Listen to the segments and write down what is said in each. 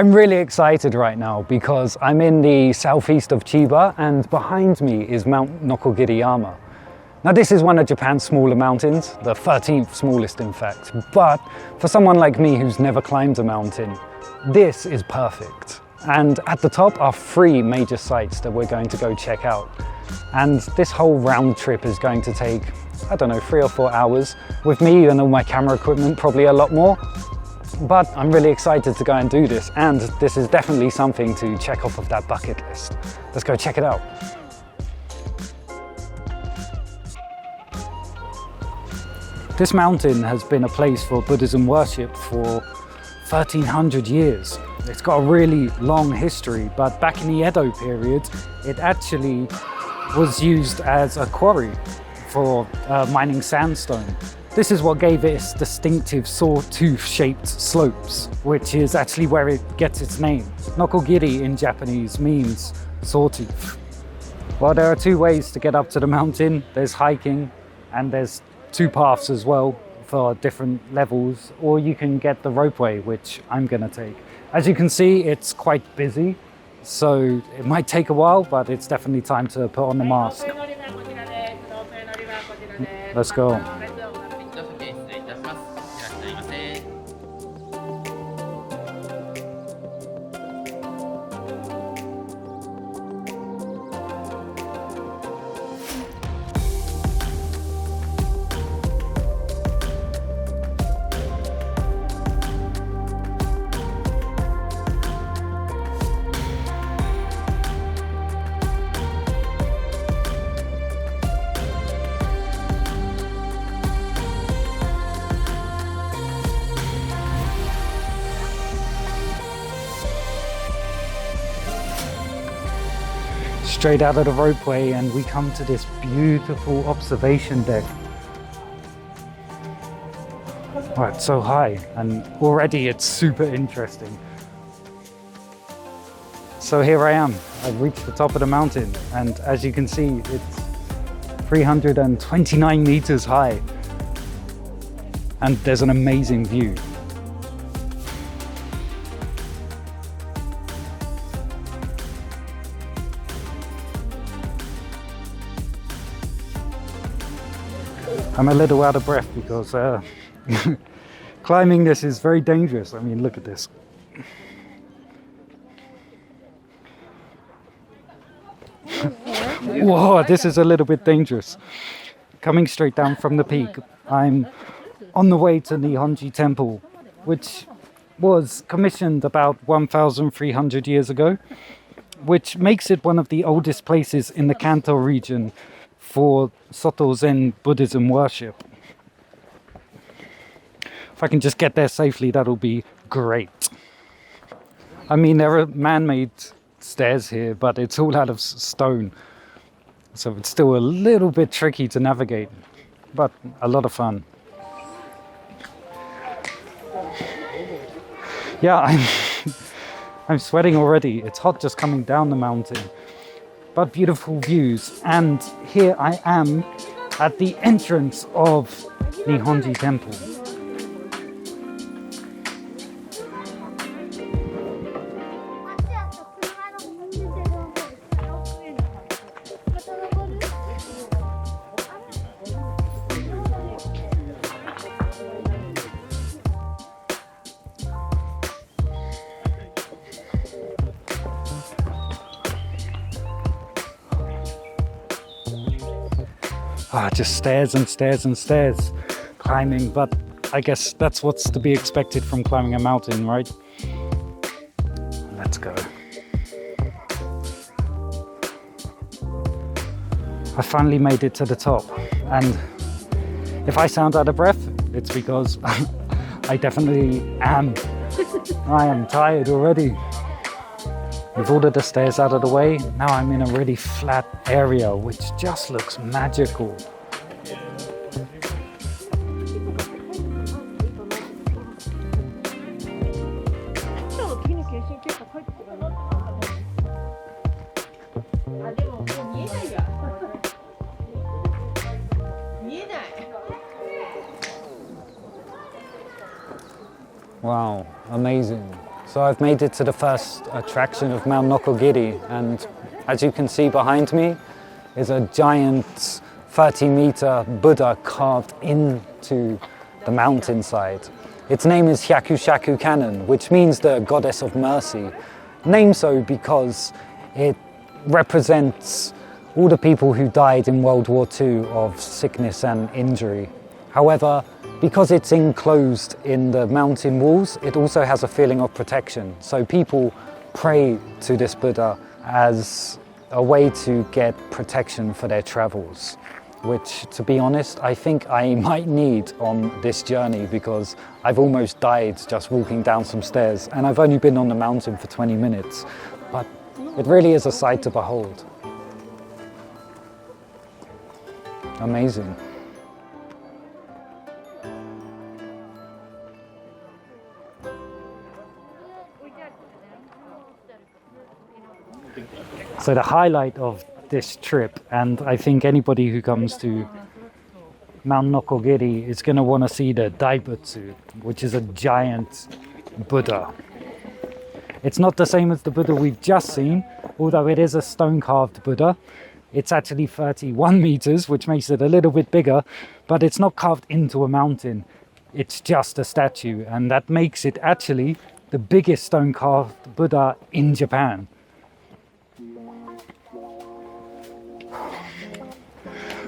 I'm really excited right now because I'm in the southeast of Chiba and behind me is Mount Nokogiriyama. Now this is one of Japan's smaller mountains, the 13th smallest in fact, but for someone like me who's never climbed a mountain, this is perfect. And at the top are 3 major sites that we're going to go check out. And this whole round trip is going to take, I don't know, 3 or 4 hours. With me and all my camera equipment, probably a lot more. But I'm really excited to go and do this, and this is definitely something to check off of that bucket list. Let's go check it out. This mountain has been a place for Buddhism worship for 1300 years. It's got a really long history, but back in the Edo period, it actually was used as a quarry for mining sandstone. This is what gave it its distinctive sawtooth-shaped slopes, which is actually where it gets its name. Nokogiri in Japanese means sawtooth. Well, there are 2 ways to get up to the mountain. There's hiking, and there's 2 paths as well for different levels, or you can get the ropeway, which I'm gonna take. As you can see, it's quite busy, so it might take a while, but it's definitely time to put on the mask. Let's go. Straight out of the ropeway and we come to this beautiful observation deck. Oh, it's so high and already it's super interesting. So here I am, I've reached the top of the mountain, and as you can see, it's 329 meters high and there's an amazing view. I'm a little out of breath because climbing this is very dangerous. I mean, look at this. Whoa, this is a little bit dangerous. Coming straight down from the peak, I'm on the way to Nihonji Temple, which was commissioned about 1,300 years ago, which makes it one of the oldest places in the Kanto region for Soto Zen Buddhism worship. If I can just get there safely, that'll be great. I mean, there are man-made stairs here, but it's all out of stone. So it's still a little bit tricky to navigate, but a lot of fun. Yeah, I'm sweating already. It's hot just coming down the mountain. But beautiful views, and here I am at the entrance of Nihonji Temple. Just stairs and stairs and stairs climbing, but I guess that's what's to be expected from climbing a mountain, right? Let's go. I finally made it to the top, and if I sound out of breath, it's because I definitely am. I am tired already. With all of the stairs out of the way, now I'm in a really flat area, which just looks magical. Wow, amazing. So I've made it to the first attraction of Mount Nokogiri, and as you can see behind me is a giant 30-meter Buddha carved into the mountainside. Its name is Hyakushaku Kannon, which means the goddess of mercy. Named so because it represents all the people who died in World War II of sickness and injury. However, because it's enclosed in the mountain walls, it also has a feeling of protection. So people pray to this Buddha as a way to get protection for their travels, which, to be honest, I think I might need on this journey, because I've almost died just walking down some stairs, and I've only been on the mountain for 20 minutes. But it really is a sight to behold. Amazing. So the highlight of this trip, and I think anybody who comes to Mount Nokogiri is going to want to see the Daibutsu, which is a giant Buddha. It's not the same as the Buddha we've just seen, although it is a stone-carved Buddha. It's actually 31 meters, which makes it a little bit bigger, but it's not carved into a mountain. It's just a statue, and that makes it actually the biggest stone-carved Buddha in Japan.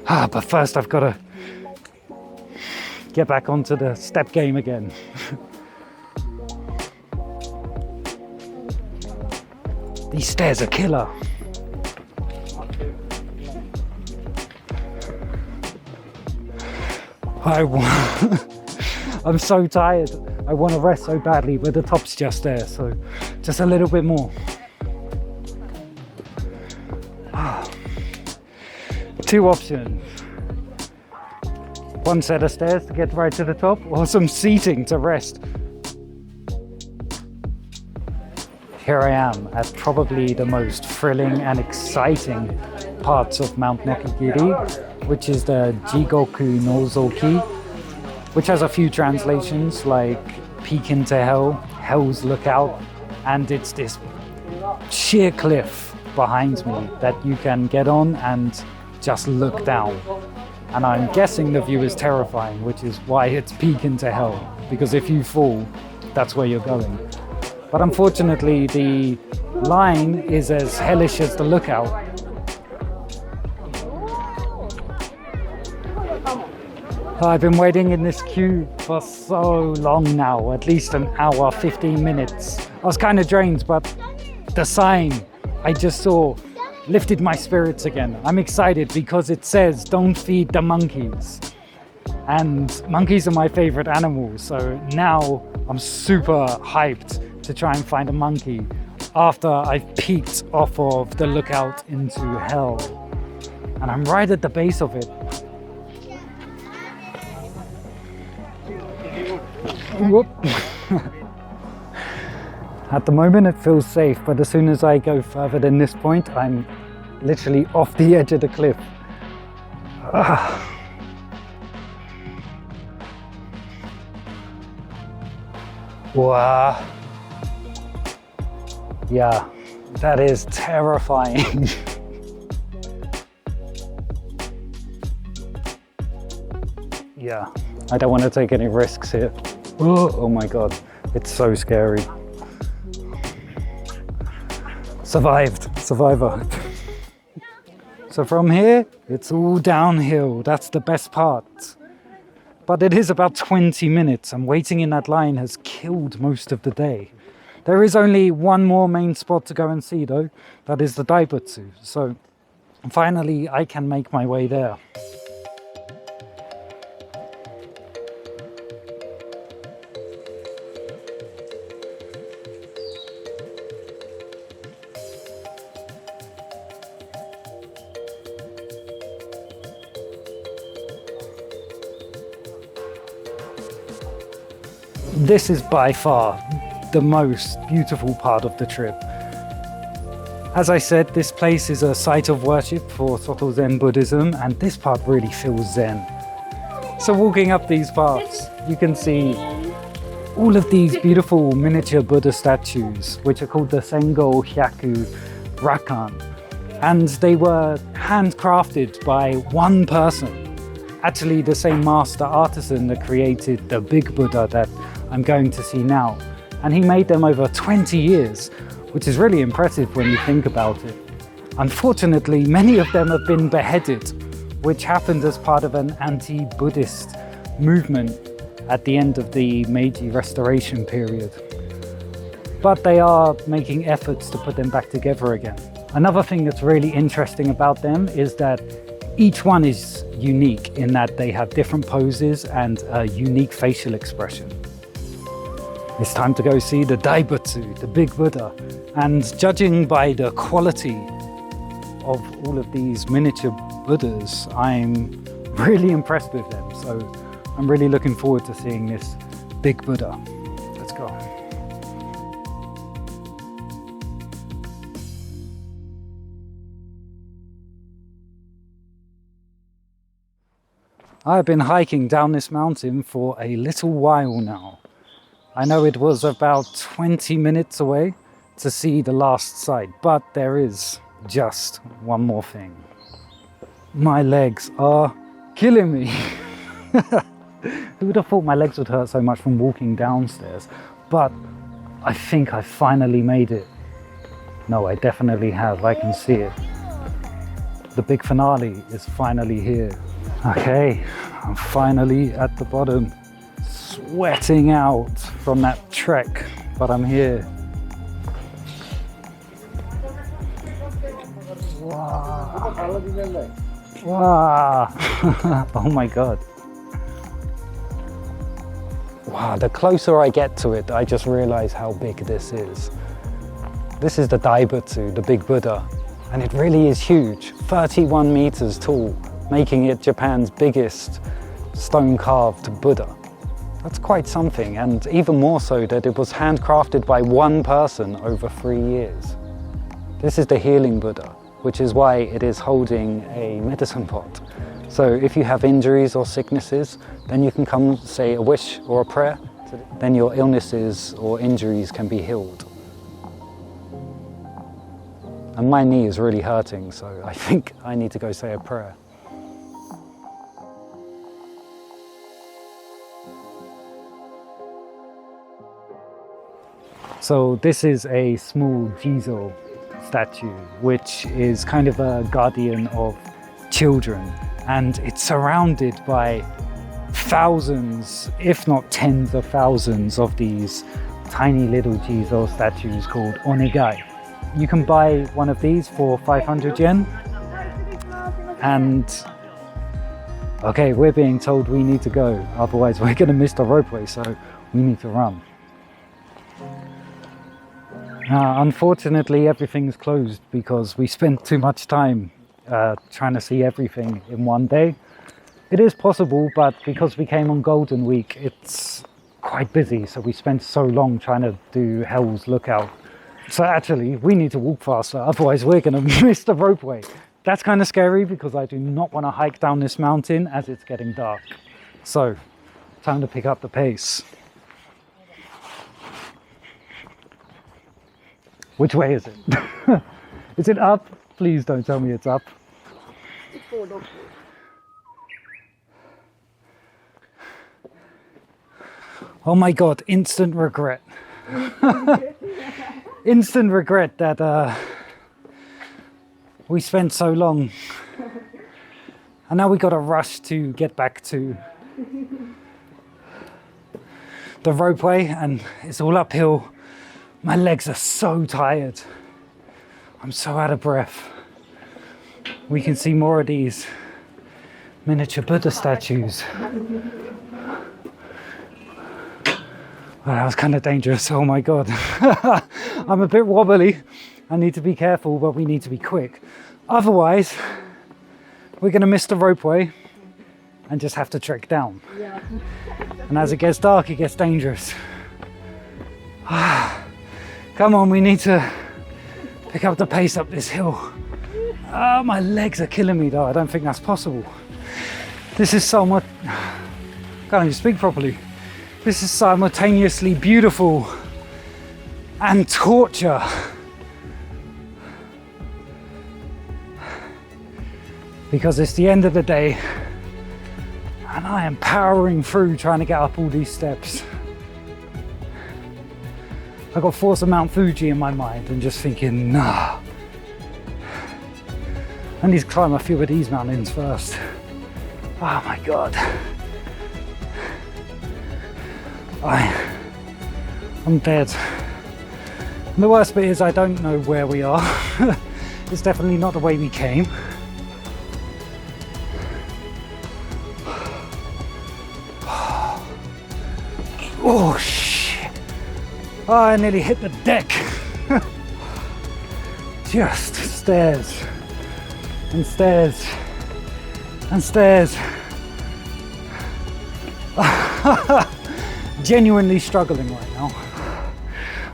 But first I've got to get back onto the step game again. These stairs are killer. I'm so tired. I want to rest so badly, but the top's just there, so just a little bit more. Two options. One set of stairs to get right to the top, or some seating to rest. Here I am at probably the most thrilling and exciting parts of Mount Nokogiri, which is the Jigoku Nozoki, which has a few translations like Peak into Hell, Hell's Lookout, and it's this sheer cliff behind me that you can get on and just look down. And I'm guessing the view is terrifying, which is why it's Peak into Hell, because if you fall, that's where you're going. But unfortunately, the line is as hellish as the lookout. I've been waiting in this queue for so long now, at least an hour, 15 minutes. I was kind of drained, but the sign I just saw lifted my spirits again. I'm excited because it says, "Don't feed the monkeys." And monkeys are my favorite animals, so now I'm super hyped to try and find a monkey after I've peeked off of the lookout into hell. And I'm right at the base of it. Whoop. At the moment it feels safe, but as soon as I go further than this point, I'm literally off the edge of the cliff. Wow. Yeah, that is terrifying. Yeah, I don't want to take any risks here. Oh my God, it's so scary. Survivor. So from here, it's all downhill. That's the best part. But it is about 20 minutes, and waiting in that line has killed most of the day. There is only one more main spot to go and see though. That is the Daibutsu. So finally I can make my way there. This is by far the most beautiful part of the trip. As I said, this place is a site of worship for Soto Zen Buddhism, and this part really feels Zen. So walking up these paths, you can see all of these beautiful miniature Buddha statues, which are called the Sengo Hyaku Rakan. And they were handcrafted by one person. Actually, the same master artisan that created the big Buddha that I'm going to see now. And he made them over 20 years, which is really impressive when you think about it. Unfortunately, many of them have been beheaded, which happened as part of an anti-Buddhist movement at the end of the Meiji Restoration period. But they are making efforts to put them back together again. Another thing that's really interesting about them is that each one is unique in that they have different poses and a unique facial expression. It's time to go see the Daibutsu, the big Buddha. And judging by the quality of all of these miniature Buddhas, I'm really impressed with them. So I'm really looking forward to seeing this big Buddha. Let's go. I've been hiking down this mountain for a little while now. I know it was about 20 minutes away to see the last sight, but there is just one more thing. My legs are killing me. Who would have thought my legs would hurt so much from walking downstairs? But I think I finally made it. No, I definitely have. I can see it. The big finale is finally here. Okay, I'm finally at the bottom, sweating out from that trek, but I'm here. Wow. Wow. Oh my God. Wow, the closer I get to it, I just realize how big this is. This is the Daibutsu, the big Buddha, and it really is huge, 31 meters tall, making it Japan's biggest stone-carved Buddha. That's quite something, and even more so that it was handcrafted by one person over 3 years. This is the healing Buddha, which is why it is holding a medicine pot. So if you have injuries or sicknesses, then you can come say a wish or a prayer, then your illnesses or injuries can be healed. And my knee is really hurting, so I think I need to go say a prayer. So this is a small Jizo statue, which is kind of a guardian of children. And it's surrounded by thousands, if not tens of thousands of these tiny little Jizo statues called onegai. You can buy one of these for 500 yen. And okay, we're being told we need to go, otherwise we're gonna miss the ropeway, so we need to run. Unfortunately, everything's closed because we spent too much time trying to see everything in one day. It is possible, but because we came on Golden Week, it's quite busy, so we spent so long trying to do Hell's Lookout. So actually, we need to walk faster, otherwise we're going to miss the ropeway. That's kind of scary because I do not want to hike down this mountain as it's getting dark. So, time to pick up the pace. Which way is it? Is it up? Please don't tell me it's up. Oh my God, instant regret. Instant regret that we spent so long. And now we got to rush to get back to the ropeway, and it's all uphill. My legs are so tired. I'm so out of breath. We can see more of these miniature Buddha statues. Well, that was kind of dangerous. Oh my God. I'm a bit wobbly. I need to be careful, but we need to be quick. Otherwise, we're going to miss the ropeway and just have to trek down. Yeah. And as it gets dark, it gets dangerous. Come on, we need to pick up the pace up this hill. My legs are killing me though. I don't think that's possible. This is so much... Can't even speak properly. This is simultaneously beautiful and torture. Because it's the end of the day and I am powering through trying to get up all these steps. I got thoughts of Mount Fuji in my mind and just thinking, nah. I need to climb a few of these mountains first. Oh my God. I'm dead. And the worst bit is I don't know where we are. It's definitely not the way we came. Oh shit. Oh, I nearly hit the deck. Just stairs and stairs and stairs. Genuinely struggling right now.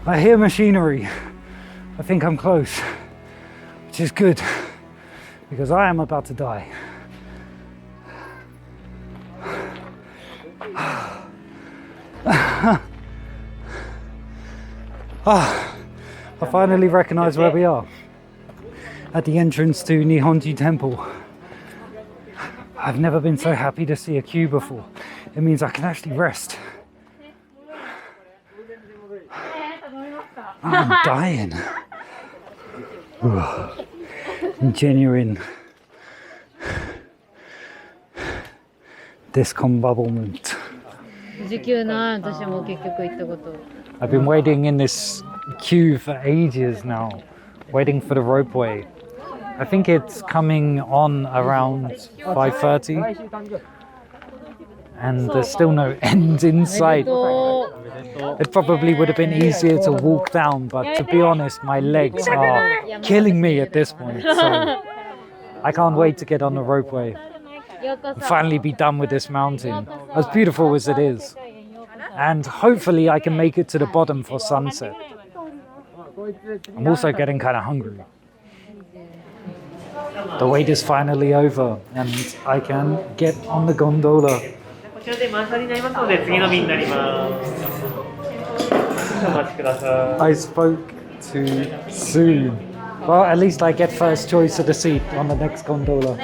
I hear machinery. I think I'm close, which is good because I am about to die. I finally recognize where we are. At the entrance to Nihonji Temple. I've never been so happy to see a queue before. It means I can actually rest. I'm dying. Genuine discombobulment. I've been waiting in this queue for ages now, waiting for the Ropeway. I think it's coming on around 5:30 and there's still no end in sight. It probably would have been easier to walk down, but to be honest, my legs are killing me at this point, so I can't wait to get on the Ropeway and finally be done with this mountain, as beautiful as it is. And hopefully I can make it to the bottom for sunset. I'm also getting kind of hungry. The wait is finally over and I can get on the gondola. I spoke too soon. Well, at least I get first choice of the seat on the next gondola.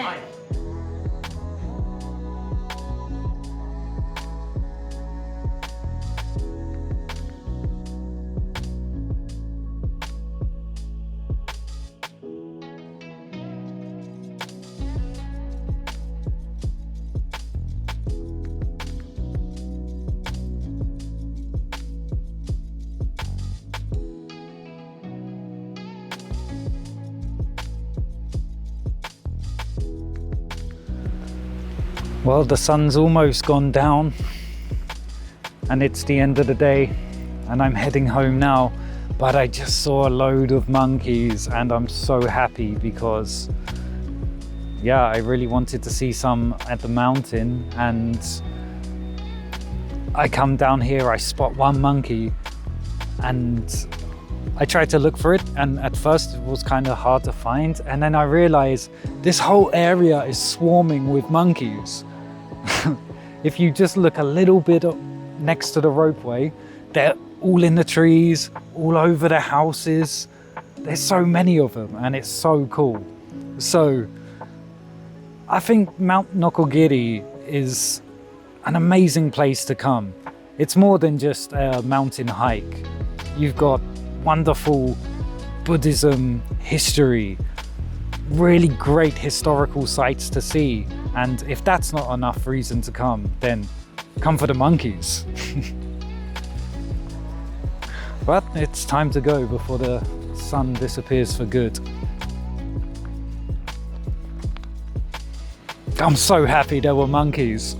Well, the sun's almost gone down and it's the end of the day and I'm heading home now, but I just saw a load of monkeys and I'm so happy because yeah, I really wanted to see some at the mountain, and I come down here, I spot one monkey and I tried to look for it, and at first it was kind of hard to find, and then I realized this whole area is swarming with monkeys. If you just look a little bit next to the Ropeway, they're all in the trees, all over the houses. There's so many of them and it's so cool. So I think Mount Nokogiri is an amazing place to come. It's more than just a mountain hike. You've got wonderful Buddhism history, really great historical sites to see. And if that's not enough reason to come, then come for the monkeys. But it's time to go before the sun disappears for good. I'm so happy there were monkeys.